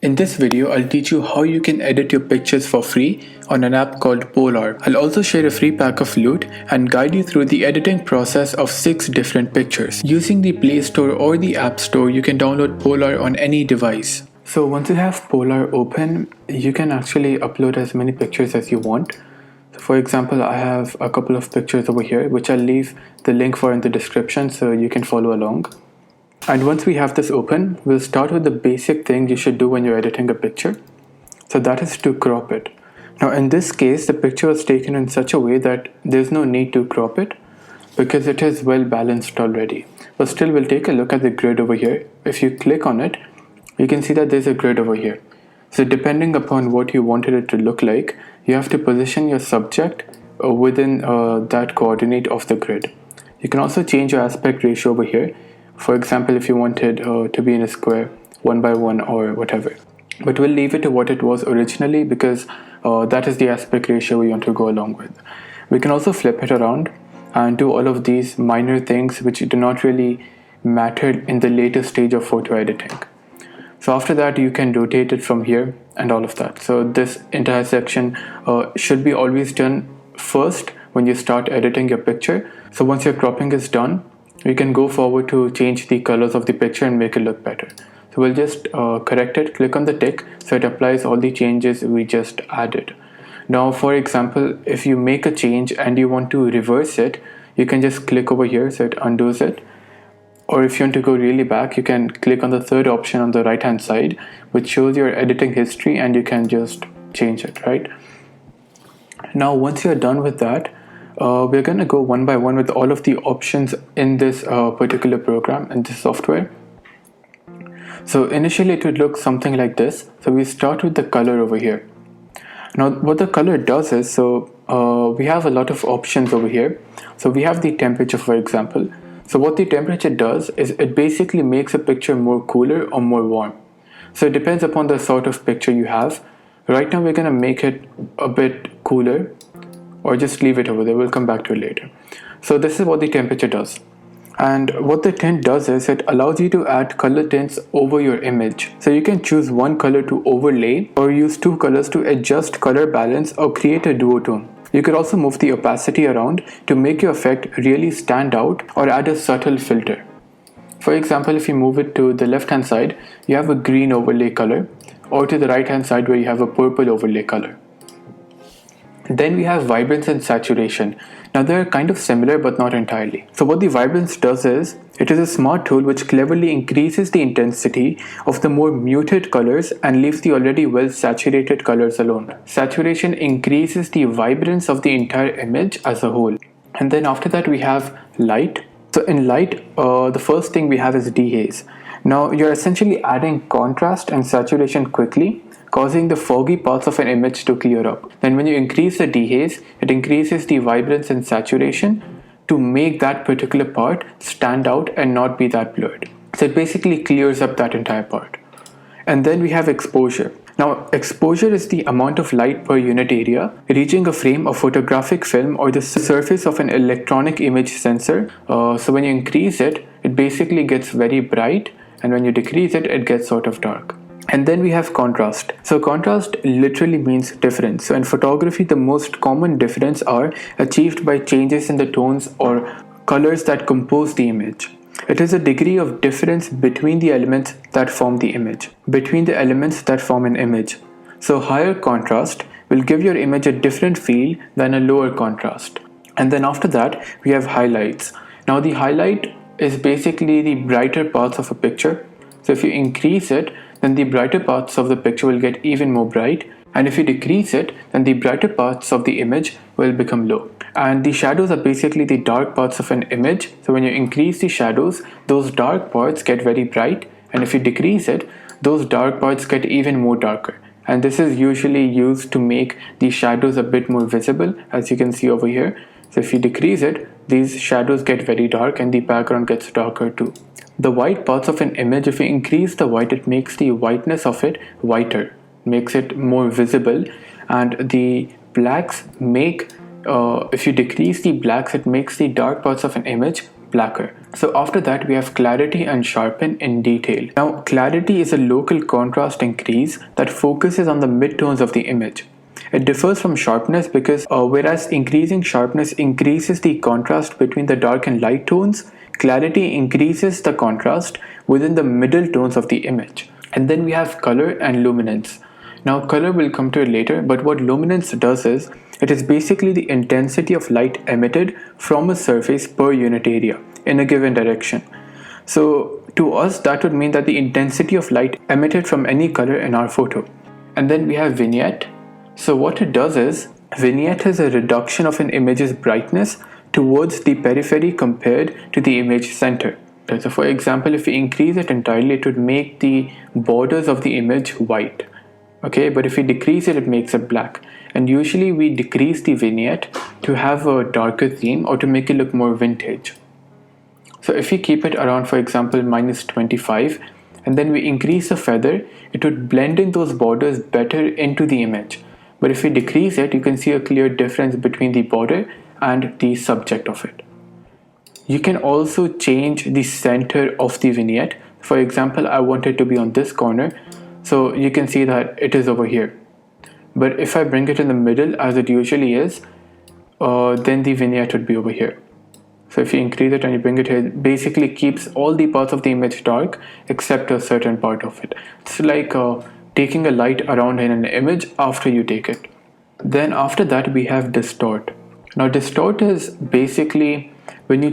In this video, I'll teach you how you can edit your pictures for free on an app called Polarr. I'll also share a free pack of loot and guide you through the editing process of 6 different pictures. Using the Play Store or the App Store, you can download Polarr on any device. So once you have Polarr open, you can actually upload as many pictures as you want. So for example, I have a couple of pictures over here, which I'll leave the link for in the description so you can follow along. And once we have this open, we'll start with the basic thing you should do when you're editing a picture. So that is to crop it. Now in this case, the picture was taken in such a way that there's no need to crop it because it is well balanced already. But still, we'll take a look at the grid over here. If you click on it, you can see that there's a grid over here. So depending upon what you wanted it to look like, you have to position your subject within that coordinate of the grid. You can also change your aspect ratio over here. For example, if you wanted to be in a square 1 by 1 or whatever. But we'll leave it to what it was originally because that is the aspect ratio we want to go along with. We can also flip it around and do all of these minor things which do not really matter in the later stage of photo editing. So after that, you can rotate it from here and all of that. So this entire section should be always done first when you start editing your picture. So once your cropping is done, we can go forward to change the colors of the picture and make it look better. So we'll just correct it, click on the tick so it applies all the changes we just added. Now for example, if you make a change and you want to reverse it, you can just click over here so it undoes it. Or if you want to go really back, you can click on the third option on the right hand side, which shows your editing history, and you can just change it, right? Now once you're done with that, we're going to go one by one with all of the options in this particular program, in this software. So initially it would look something like this. So we start with the color over here. Now what the color does is, we have a lot of options over here. So we have the temperature, for example. So what the temperature does is it basically makes a picture more cooler or more warm. So it depends upon the sort of picture you have. Right now we're going to make it a bit cooler, or just leave it over there. We'll come back to it later. So this is what the temperature does. And what the tint does is it allows you to add color tints over your image. So you can choose one color to overlay or use two colors to adjust color balance or create a duotone. You could also move the opacity around to make your effect really stand out or add a subtle filter. For example, if you move it to the left hand side, you have a green overlay color, or to the right hand side where you have a purple overlay color. Then we have vibrance and saturation. Now they're kind of similar but not entirely. So what the vibrance does is, it is a smart tool which cleverly increases the intensity of the more muted colors and leaves the already well saturated colors alone. Saturation increases the vibrance of the entire image as a whole. And then after that we have light. So in light, the first thing we have is dehaze. Now you're essentially adding contrast and saturation quickly, causing the foggy parts of an image to clear up. Then when you increase the dehaze, it increases the vibrance and saturation to make that particular part stand out and not be that blurred. So it basically clears up that entire part. And then we have exposure. Now exposure is the amount of light per unit area reaching a frame of photographic film or the surface of an electronic image sensor. So when you increase it, it basically gets very bright, and when you decrease it, it gets sort of dark. And then we have contrast. So contrast literally means difference. So in photography, the most common difference are achieved by changes in the tones or colors that compose the image. It is a degree of difference between the elements that form the image, between the elements that form an image. So higher contrast will give your image a different feel than a lower contrast. And then after that, we have highlights. Now the highlight is basically the brighter parts of a picture. So if you increase it, then the brighter parts of the picture will get even more bright, and if you decrease it, then the brighter parts of the image will become low. And the shadows are basically the dark parts of an image. So when you increase the shadows, those dark parts get very bright, and if you decrease it, those dark parts get even more darker. And this is usually used to make the shadows a bit more visible, as you can see over here. So if you decrease it, these shadows get very dark and the background gets darker too. The white parts of an image, if you increase the white, it makes the whiteness of it whiter, makes it more visible. And the blacks make, if you decrease the blacks, it makes the dark parts of an image blacker. So after that, we have clarity and sharpen in detail. Now clarity is a local contrast increase that focuses on the midtones of the image. It differs from sharpness because whereas increasing sharpness increases the contrast between the dark and light tones, clarity increases the contrast within the middle tones of the image. And then we have color and luminance. Now color will come to it later, but what luminance does is, it is basically the intensity of light emitted from a surface per unit area in a given direction. So to us that would mean that the intensity of light emitted from any color in our photo. And then we have vignette. So what it does is, vignette is a reduction of an image's brightness towards the periphery compared to the image center. So for example, if we increase it entirely, it would make the borders of the image white. Okay, but if we decrease it, it makes it black. And usually we decrease the vignette to have a darker theme or to make it look more vintage. So if we keep it around, for example, -25, and then we increase the feather, it would blend in those borders better into the image. But if we decrease it, you can see a clear difference between the border and the subject of it. You can also change the center of the vignette. For example, I want it to be on this corner, so you can see that it is over here. But if I bring it in the middle as it usually is, then the vignette would be over here. So if you increase it and you bring it here, it basically keeps all the parts of the image dark except a certain part of it. It's like taking a light around in an image after you take it. Then after that we have distort. Now distort is basically when you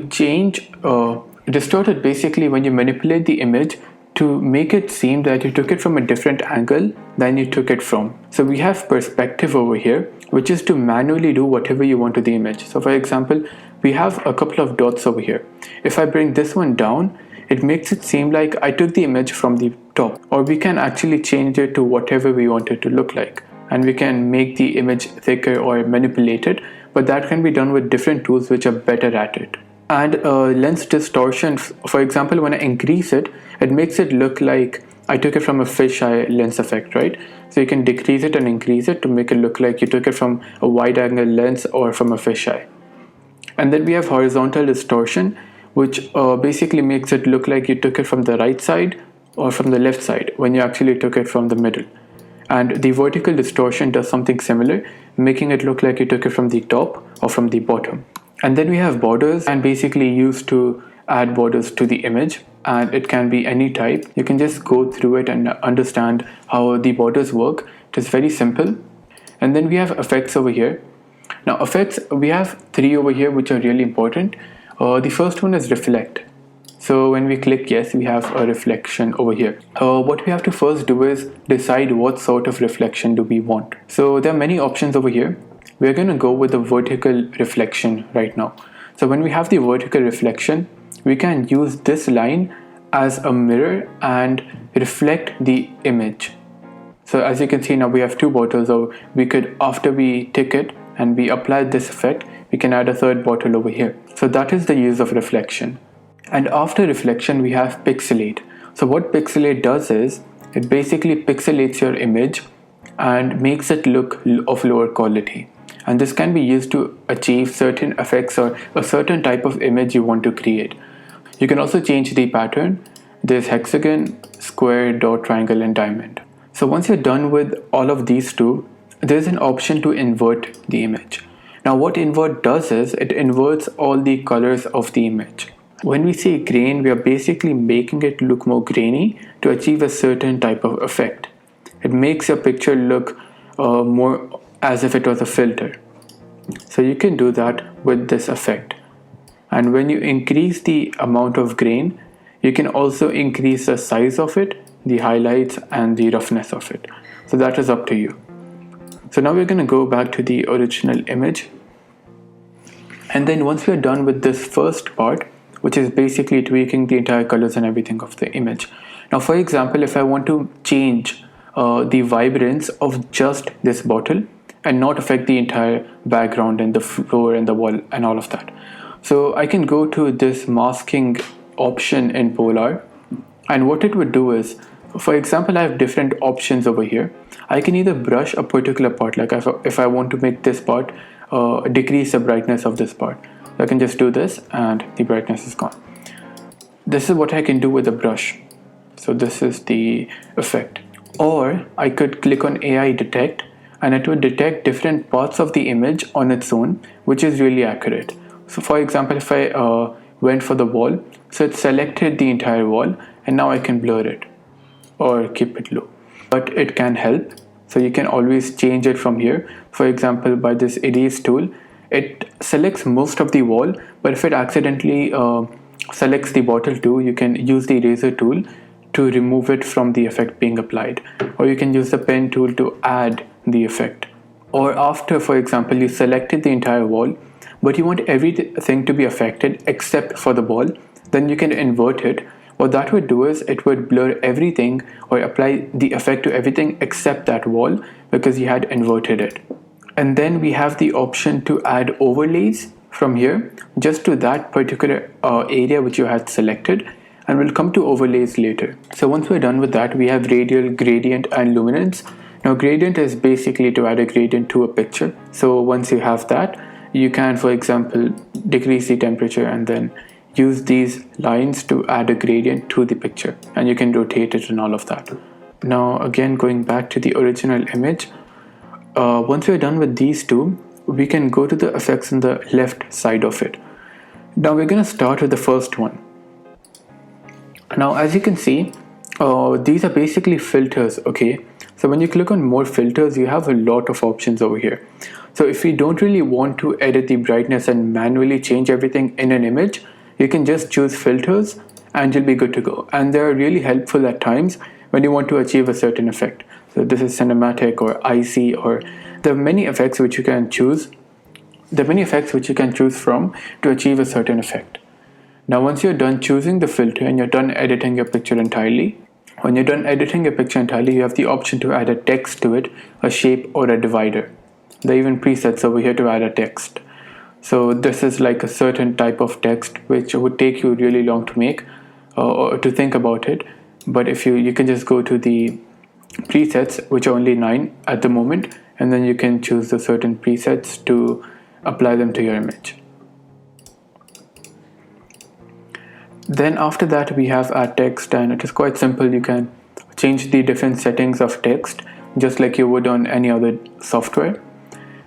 distort is basically when you manipulate the image to make it seem that you took it from a different angle than you took it from. So we have perspective over here, which is to manually do whatever you want to the image. So for example, we have a couple of dots over here. If I bring this one down, it makes it seem like I took the image from the top. Or we can actually change it to whatever we want it to look like. And we can make the image thicker or manipulate it, but that can be done with different tools which are better at it. And lens distortion, for example, when I increase it, it makes it look like I took it from a fisheye lens effect, right? So you can decrease it and increase it to make it look like you took it from a wide angle lens or from a fisheye. And then we have horizontal distortion, which basically makes it look like you took it from the right side or from the left side when you actually took it from the middle. And the vertical distortion does something similar, making it look like you took it from the top or from the bottom. And then we have borders, and basically used to add borders to the image, and it can be any type. You can just go through it and understand how the borders work. It is very simple. And then we have effects over here. Now effects, we have 3 over here which are really important. The first one is reflect. So when we click yes, we have a reflection over here. What we have to first do is decide what sort of reflection do we want. So there are many options over here. We're going to go with the vertical reflection right now. So when we have the vertical reflection, we can use this line as a mirror and reflect the image. So as you can see now, we have 2 bottles, or we could, after we tick it and we apply this effect, we can add a 3rd bottle over here. So that is the use of reflection. And after reflection, we have pixelate. So what pixelate does is, it basically pixelates your image and makes it look of lower quality. And this can be used to achieve certain effects or a certain type of image you want to create. You can also change the pattern. There's hexagon, square, dot, triangle, and diamond. So once you're done with all of these 2, there's an option to invert the image. Now what invert does is, it inverts all the colors of the image. When we say grain, we are basically making it look more grainy to achieve a certain type of effect. It makes your picture look more as if it was a filter. So you can do that with this effect. And when you increase the amount of grain, you can also increase the size of it, the highlights, and the roughness of it. So that is up to you. So now we're going to go back to the original image. And then once we're done with this first part, which is basically tweaking the entire colors and everything of the image. Now for example, if I want to change the vibrance of just this bottle and not affect the entire background and the floor and the wall and all of that. So I can go to this masking option in Polarr, and what it would do is, for example, I have different options over here. I can either brush a particular part, like if I want to make this part decrease the brightness of this part, so I can just do this and the brightness is gone. This is what I can do with a brush. So this is the effect. Or I could click on AI detect and it would detect different parts of the image on its own, which is really accurate. So for example, if I went for the wall, so it selected the entire wall and now I can blur it or keep it low. But it can help, so you can always change it from here. For example, by this erase tool, it selects most of the wall, but if it accidentally selects the bottle too, you can use the eraser tool to remove it from the effect being applied, or you can use the pen tool to add the effect. Or after, for example, you selected the entire wall but you want everything to be affected except for the wall, then you can invert it. What that would do is it would blur everything or apply the effect to everything except that wall because you had inverted it. And then we have the option to add overlays from here just to that particular area which you had selected, and we'll come to overlays later. So once we're done with that, we have radial, gradient and luminance. Now gradient is basically to add a gradient to a picture. So once you have that, you can, for example, decrease the temperature and then use these lines to add a gradient to the picture, and you can rotate it and all of that. Now again, going back to the original image, once we're done with these two, we can go to the effects on the left side of it. Now we're going to start with the first one. Now as you can see, these are basically filters. Okay, so when you click on more filters, you have a lot of options over here. So if you don't really want to edit the brightness and manually change everything in an image, you can just choose filters and you'll be good to go. And they're really helpful at times when you want to achieve a certain effect. So this is cinematic or icy, or there are many effects which you can choose. There are many effects which you can choose from to achieve a certain effect. Now once you're done choosing the filter and you're done editing your picture entirely, when you're done editing your picture entirely, you have the option to add a text to it, a shape or a divider. There are even presets over here to add a text. So this is like a certain type of text which would take you really long to make or to think about it. But if you can just go to the presets, which are only 9 at the moment, and then you can choose the certain presets to apply them to your image. Then after that we have our text, and it is quite simple. You can change the different settings of text just like you would on any other software.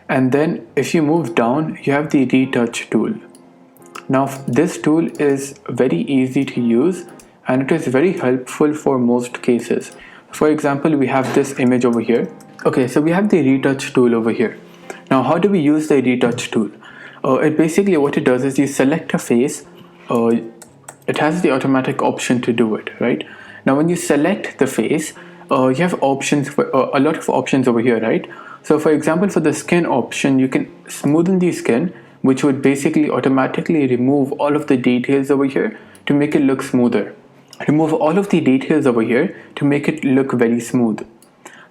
And then if you move down, you have the retouch tool. Now this tool is very easy to use and it is very helpful for most cases. For example, we have this image over here. Okay, so we have the retouch tool over here. Now how do we use the retouch tool? It basically, what it does is you select a face. It has the automatic option to do it, right? Now when you select the face, you have options for a lot of options over here, right? So for example, for the skin option, you can smoothen the skin, which would basically automatically remove all of the details over here to make it look smoother. Remove all of the details over here to make it look very smooth.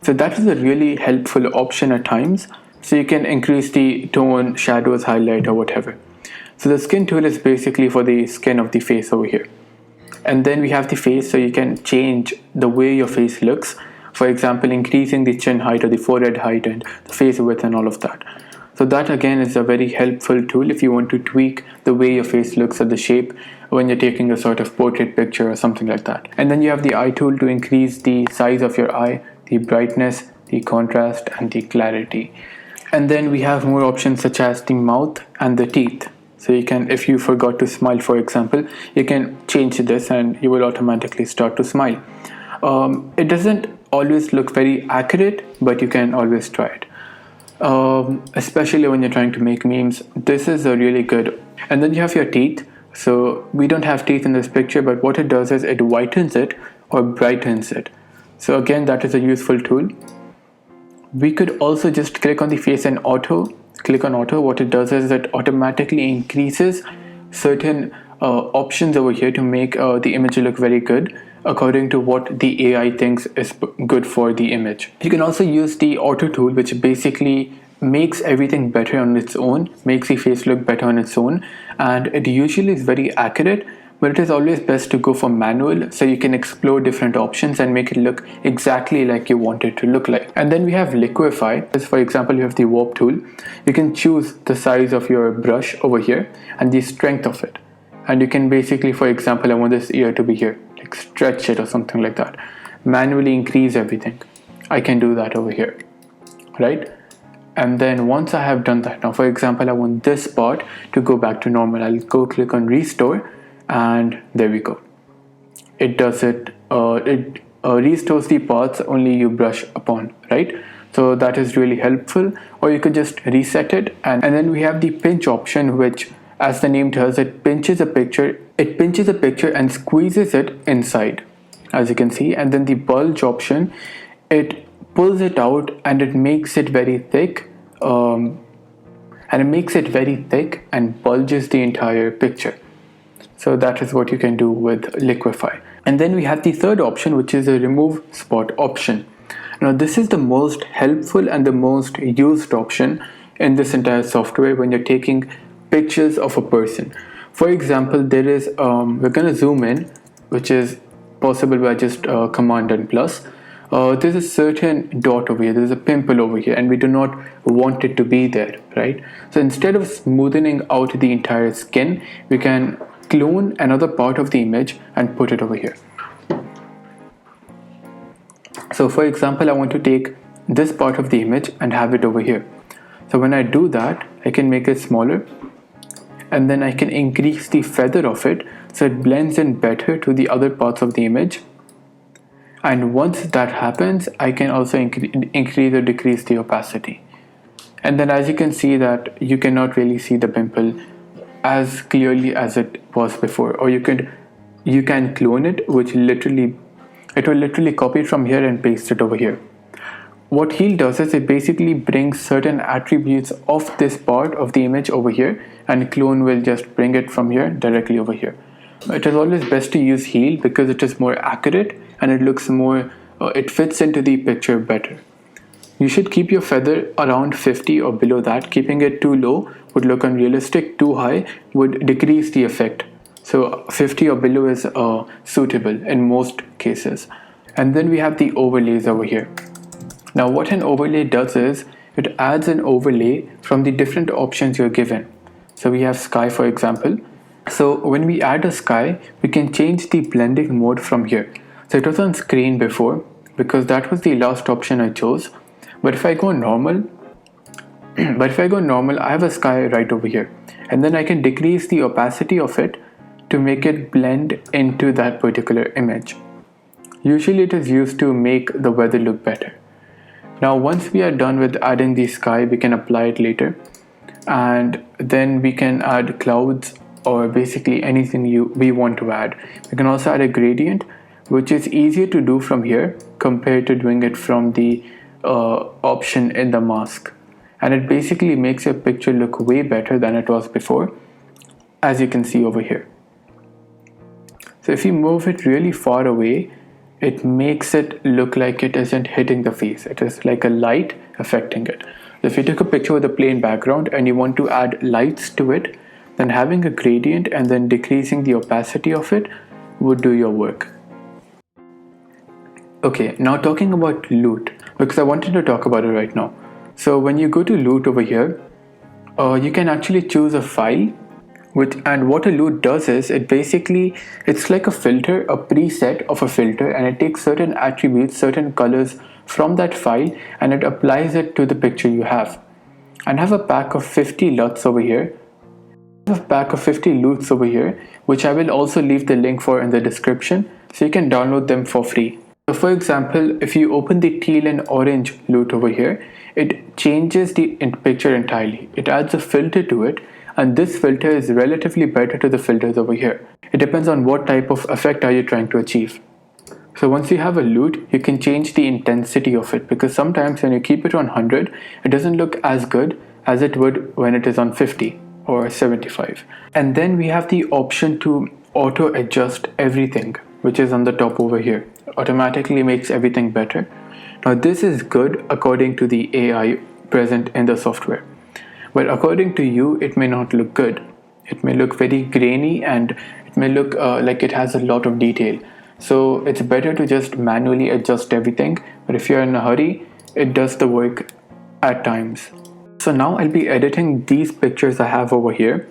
So that is a really helpful option at times. So you can increase the tone, shadows, highlight or whatever. So the skin tool is basically for the skin of the face over here. And then we have the face, so you can change the way your face looks. For example, increasing the chin height or the forehead height and the face width and all of that. So that again is a very helpful tool if you want to tweak the way your face looks or the shape when you're taking a sort of portrait picture or something like that. And then you have the eye tool to increase the size of your eye, the brightness, the contrast and the clarity. And then we have more options such as the mouth and the teeth. So you can, if you forgot to smile, for example, you can change this and you will automatically start to smile. It doesn't always look very accurate, but you can always try it. Especially when you're trying to make memes, this is a really good. And then you have your teeth. So we don't have teeth in this picture, but what it does is it whitens it or brightens it. So again, that is a useful tool. We could also just click on the face and click on auto. What it does is it automatically increases certain options over here to make the image look very good according to what the AI thinks is good for the image. You can also use the auto tool, which basically makes everything better on its own, makes the face look better on its own, and it usually is very accurate, but it is always best to go for manual so you can explore different options and make it look exactly like you want it to look like. And then we have liquefy. As for example, you have the warp tool. You can choose the size of your brush over here and the strength of it. and you can basically, for example, I want this ear to be here, like stretch it or something like that, manually increase everything. I can do that over here, right? And then once I have done that, now for example, I want this part to go back to normal. I'll go click on restore, and there we go. It does it. It restores the parts only you brush upon, right? So that is really helpful. Or you could just reset it, and then we have the pinch option, which, as the name tells, it pinches a picture. It pinches a picture and squeezes it inside, as you can see. And then the bulge option, it pulls it out and it makes it very thick. And bulges the entire picture. So that is what you can do with Liquify. And then we have the third option, which is a remove spot option. Now this is the most helpful and the most used option in this entire software when you're taking pictures of a person. For example, there is we're gonna zoom in, which is possible by just command and plus. There's a certain dot over here, there's a pimple over here, and we do not want it to be there, right? So instead of smoothing out the entire skin, we can clone another part of the image and put it over here. So for example, I want to take this part of the image and have it over here. So when I do that, I can make it smaller, and then I can increase the feather of it so it blends in better to the other parts of the image. And once that happens, I can also increase or decrease the opacity. And then as you can see that you cannot really see the pimple as clearly as it was before. Or you can clone it, which will literally copy it from here and paste it over here. What Heal does is it basically brings certain attributes of this part of the image over here, and clone will just bring it from here directly over here. It is always best to use Heal because it is more accurate and it looks more, it fits into the picture better. You should keep your feather around 50 or below that. Keeping it too low would look unrealistic, too high would decrease the effect. So 50 or below is suitable in most cases. And then we have the overlays over here. Now what an overlay does is it adds an overlay from the different options you're given. So we have sky, for example. So when we add a sky, we can change the blending mode from here. So it was on screen before because that was the last option I chose. But if I go normal, I have a sky right over here, and then I can decrease the opacity of it to make it blend into that particular image. Usually it is used to make the weather look better. Now once we are done with adding the sky, we can apply it later, and then we can add clouds or basically anything we want to add. We can also add a gradient, which is easier to do from here compared to doing it from the option in the mask, and it basically makes your picture look way better than it was before, as you can see over here. So if you move it really far away, it makes it look like it isn't hitting the face. It is like a light affecting it. So if you took a picture with a plain background and you want to add lights to it, then having a gradient and then decreasing the opacity of it would do your work. Okay, now talking about loot, because I wanted to talk about it right now. So when you go to loot over here, you can actually choose a file, and what a loot does is it's like a filter, a preset of a filter, and it takes certain attributes, certain colors from that file, and it applies it to the picture you have. And I have a pack of 50 LUTs over here. I have a pack of 50 loots over here, which I will also leave the link for in the description, so you can download them for free. So for example, if you open the teal and orange loot over here, it changes the picture entirely. It adds a filter to it, and this filter is relatively better to the filters over here. It depends on what type of effect are you trying to achieve. So once you have a loot, you can change the intensity of it, because sometimes when you keep it on 100, it doesn't look as good as it would when it is on 50 or 75. And then we have the option to auto adjust everything, which is on the top over here. Automatically makes everything better. Now this is good according to the AI present in the software, but according to you it may not look good. It may look very grainy, and it may look like it has a lot of detail. So it's better to just manually adjust everything, but if you're in a hurry, it does the work at times. So now I'll be editing these pictures I have over here,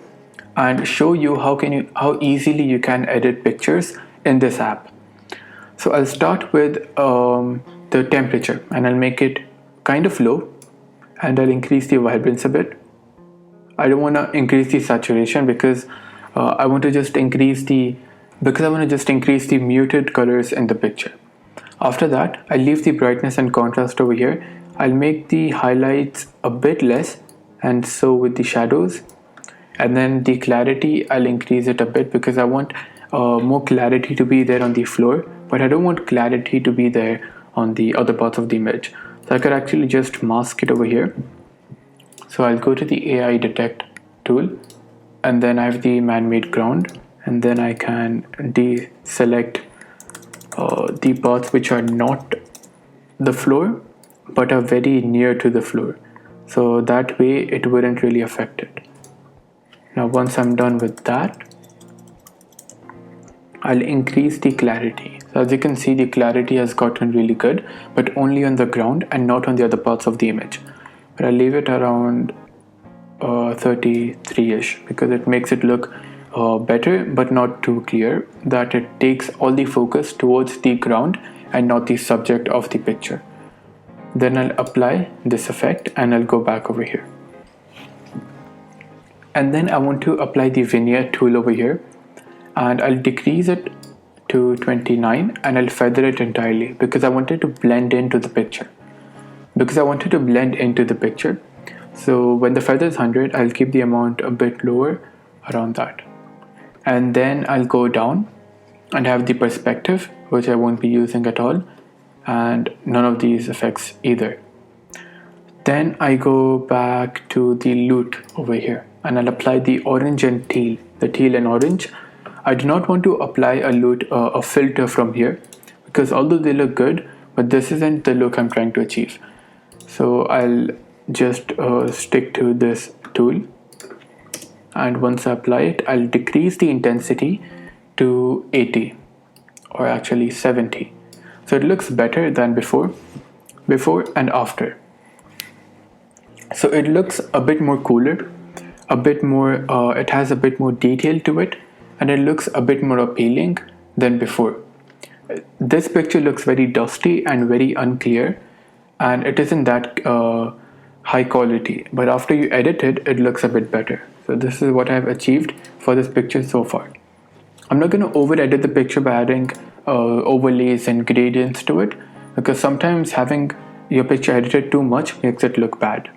and show you how easily you can edit pictures in this app. So I'll start with the temperature, and I'll make it kind of low, and I'll increase the vibrance a bit. I don't want to increase the saturation because I want to just increase the muted colors in the picture. After that, I'll leave the brightness and contrast over here. I'll make the highlights a bit less, and so with the shadows. And then the clarity, I'll increase it a bit because I want more clarity to be there on the floor, but I don't want clarity to be there on the other parts of the image. So I could actually just mask it over here. So I'll go to the AI detect tool, and then I have the man-made ground, and then I can deselect the parts which are not the floor but are very near to the floor, so that way it wouldn't really affect it. Now once I'm done with that, I'll increase the clarity. So as you can see, the clarity has gotten really good, but only on the ground and not on the other parts of the image. But I'll leave it around 33ish because it makes it look better but not too clear, that it takes all the focus towards the ground and not the subject of the picture. Then I'll apply this effect and I'll go back over here. And then I want to apply the vignette tool over here, and I'll decrease it to 29 and I'll feather it entirely because I wanted to blend into the picture. So when the feather is 100, I'll keep the amount a bit lower, around that. And then I'll go down and have the perspective, which I won't be using at all, and none of these effects either. Then I go back to the loot over here and I'll apply the orange and teal, the teal and orange. I do not want to apply a filter from here because although they look good, but this isn't the look I'm trying to achieve. So I'll just stick to this tool, and once I apply it, I'll decrease the intensity to 80, or actually 70. So it looks better than before and after. So it looks a bit more cooler, it has a bit more detail to it, and it looks a bit more appealing than before. This picture looks very dusty and very unclear, and it isn't that high quality, but after you edit it, it looks a bit better. So this is what I've achieved for this picture so far. I'm not going to over edit the picture by adding overlays and gradients to it, because sometimes having your picture edited too much makes it look bad.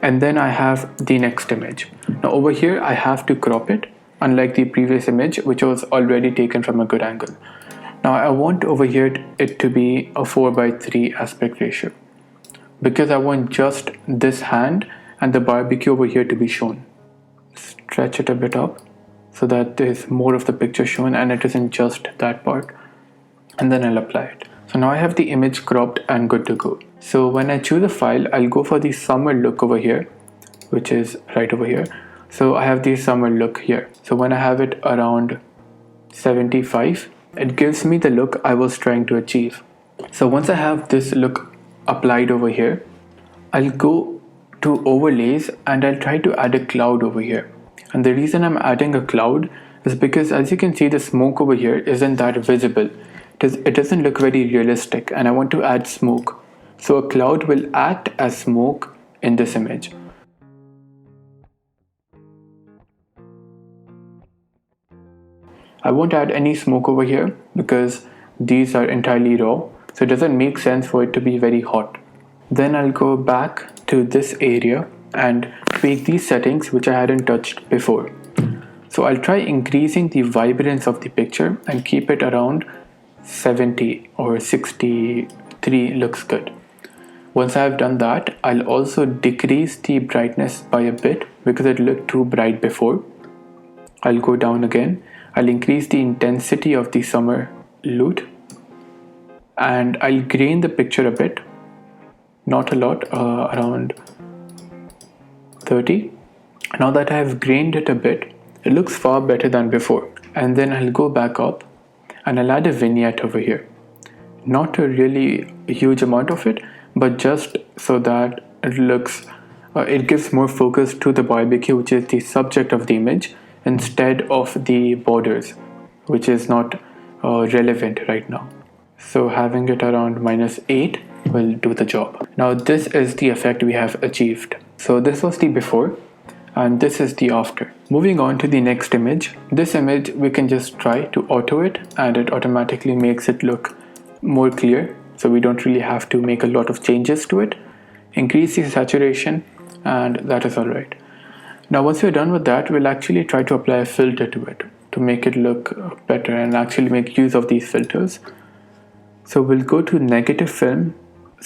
And then I have the next image. Now over here I have to crop it, unlike the previous image which was already taken from a good angle. Now I want over here it to be a 4:3 aspect ratio, because I want just this hand and the barbecue over here to be shown. Stretch it a bit up so that there's more of the picture shown and it isn't just that part, and then I'll apply it. So now I have the image cropped and good to go. So when I choose a file, I'll go for the summer look over here, which is right over here. So I have the summer look here. So when I have it around 75, it gives me the look I was trying to achieve. So once I have this look applied over here, I'll go to overlays and I'll try to add a cloud over here. And the reason I'm adding a cloud is because, as you can see, the smoke over here isn't that visible. It doesn't look very realistic, and I want to add smoke. So a cloud will act as smoke in this image. I won't add any smoke over here because these are entirely raw, so it doesn't make sense for it to be very hot. Then I'll go back to this area and tweak these settings which I hadn't touched before. So I'll try increasing the vibrance of the picture and keep it around 70 or 63 looks good. Once I've done that, I'll also decrease the brightness by a bit because it looked too bright before. I'll go down again. I'll increase the intensity of the summer loot, and I'll grain the picture a bit, not a lot, around 30. Now that I have grained it a bit, it looks far better than before. And then I'll go back up and I'll add a vignette over here. Not a really huge amount of it, but just so that it looks, it gives more focus to the barbecue, which is the subject of the image, instead of the borders, which is not relevant right now. So having it around -8 will do the job. Now this is the effect we have achieved. So this was the before and this is the after. Moving on to the next image. This image we can just try to auto it and it automatically makes it look more clear. So we don't really have to make a lot of changes to it. Increase the saturation and that is alright. Now once we're done with that, we'll actually try to apply a filter to it to make it look better and actually make use of these filters. So we'll go to negative film.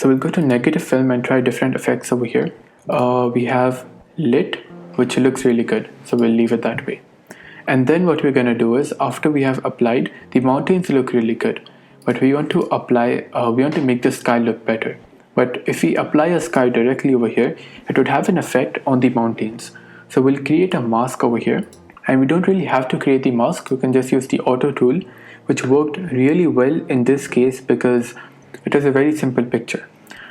And try different effects over here. We have lit, which looks really good. So we'll leave it that way. And then what we're going to do is after we have applied, the mountains look really good. But we want to make the sky look better. But if we apply a sky directly over here, it would have an effect on the mountains. So we'll create a mask over here. And we don't really have to create the mask. We can just use the auto tool, which worked really well in this case because it is a very simple picture.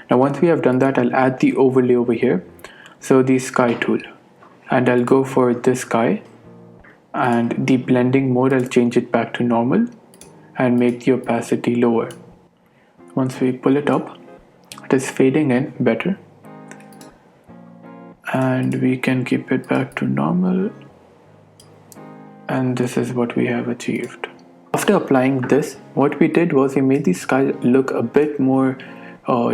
Now once we have done that, I'll add the overlay over here. So the sky tool. And I'll go for this sky. And the blending mode, I'll change it back to normal. And make the opacity lower. Once we pull it up, it is fading in better. And we can keep it back to normal. And this is what we have achieved. After applying this, what we did was we made the sky look a bit more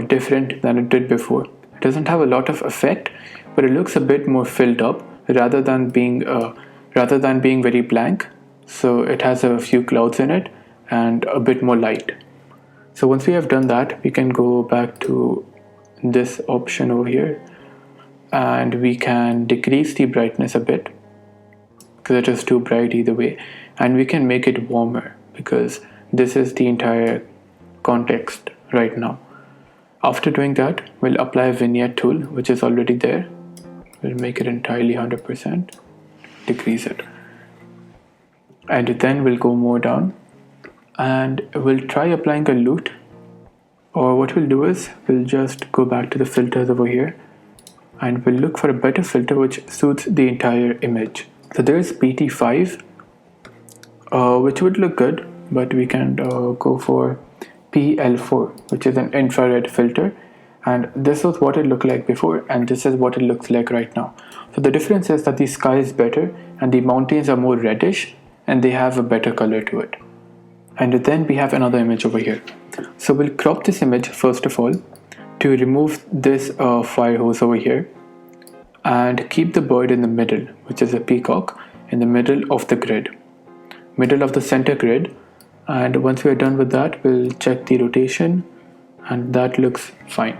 different than it did before. It doesn't have a lot of effect, but it looks a bit more filled up rather than being very blank. So it has a few clouds in it and a bit more light. So once we have done that, we can go back to this option over here and we can decrease the brightness a bit because it is too bright either way, and we can make it warmer because this is the entire context right now. After doing that, we'll apply a vignette tool, which is already there. We'll make it entirely 100%, decrease it, and then we'll go more down and we'll try applying a lute, or what we'll do is we'll just go back to the filters over here and we'll look for a better filter which suits the entire image. So there's PT5, which would look good, but we can go for PL4, which is an infrared filter, and this was what it looked like before and this is what it looks like right now. So the difference is that the sky is better and the mountains are more reddish and they have a better color to it. And then we have another image over here. So we'll crop this image first of all to remove this fire hose over here and keep the bird in the middle, which is a peacock, in the middle of the grid, middle of the center grid. And once we are done with that, we'll check the rotation and that looks fine.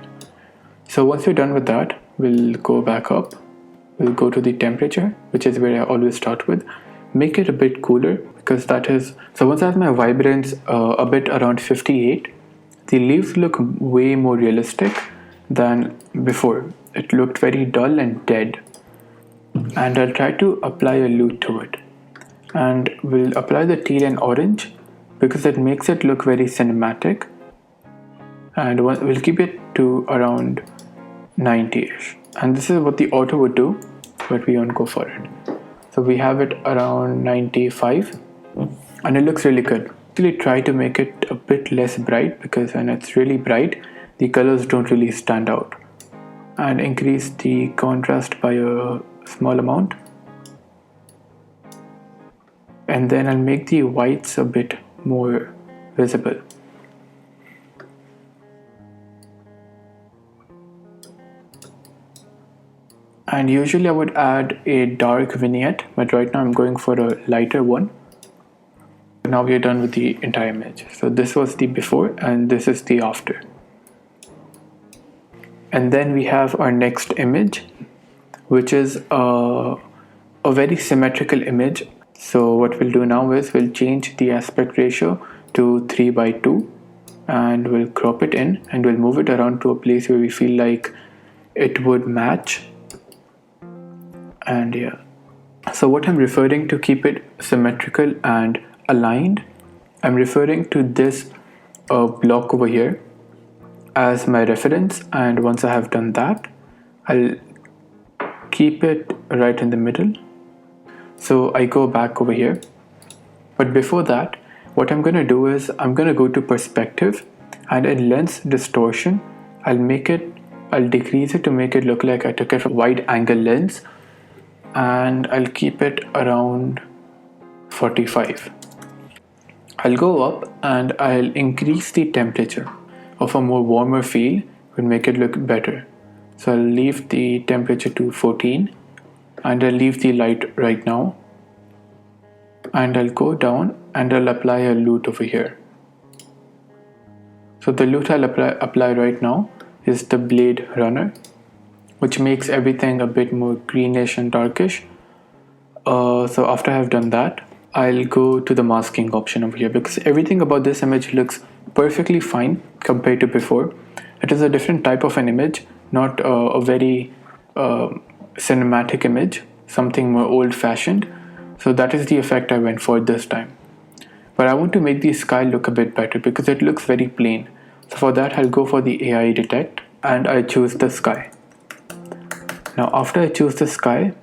So once we're done with that, we'll go back up, we'll go to the temperature, which is where I always start with, make it a bit cooler because that is, so once I have my vibrance a bit around 58, the leaves look way more realistic than before. It looked very dull and dead. And I'll try to apply a lute to it. And we'll apply the teal and orange because it makes it look very cinematic. And we'll keep it to around 90-ish. And this is what the auto would do, but we won't go for it. So we have it around 95 and it looks really good. Actually try to make it a bit less bright because when it's really bright, the colors don't really stand out. And increase the contrast by a small amount. And then I'll make the whites a bit more visible. And usually I would add a dark vignette, but right now I'm going for a lighter one. Now we are done with the entire image. So this was the before and this is the after. And then we have our next image, which is a very symmetrical image. So what we'll do now is we'll change the aspect ratio to 3:2 and we'll crop it in and we'll move it around to a place where we feel like it would match. And yeah, so what I'm referring to keep it symmetrical and aligned, I'm referring to this block over here as my reference, and once I have done that, I'll keep it right in the middle. So I go back over here. But before that, what I'm going to do is I'm going to go to perspective, and in lens distortion, I'll decrease it to make it look like I took it from a wide angle lens, and I'll keep it around 45. I'll go up and I'll increase the temperature of a more warmer feel to make it look better. So I'll leave the temperature to 14 and I'll leave the light right now, and I'll go down and I'll apply a lute over here. So the lute I'll apply right now is the Blade Runner, which makes everything a bit more greenish and darkish. So after I've done that, I'll go to the masking option over here, because everything about this image looks perfectly fine compared to before. It is a different type of an image, not a very cinematic image, something more old-fashioned. So that is the effect I went for this time. But I want to make the sky look a bit better because it looks very plain. So for that, I'll go for the AI detect and I choose the sky. Now after I choose the sky,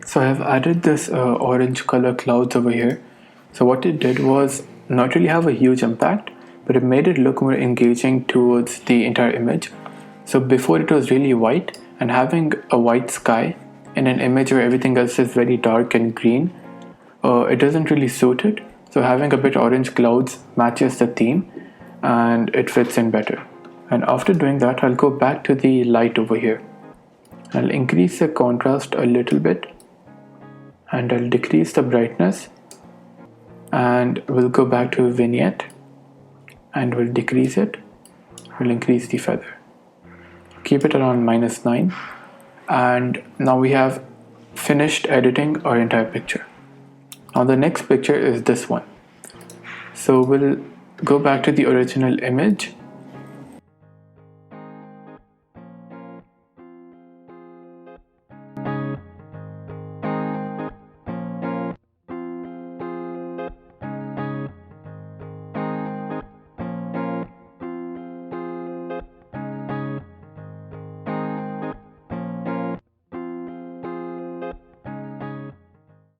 so I have added this orange color clouds over here. So what it did was not really have a huge impact, but it made it look more engaging towards the entire image. So before it was really white, and having a white sky in an image where everything else is very dark and green, it doesn't really suit it. So having a bit orange clouds matches the theme and it fits in better. And after doing that, I'll go back to the light over here. I'll increase the contrast a little bit and I'll decrease the brightness, and we'll go back to vignette and we'll decrease it. We'll increase the feather, keep it around -9, and now we have finished editing our entire picture. Now the next picture is this one. So we'll go back to the original image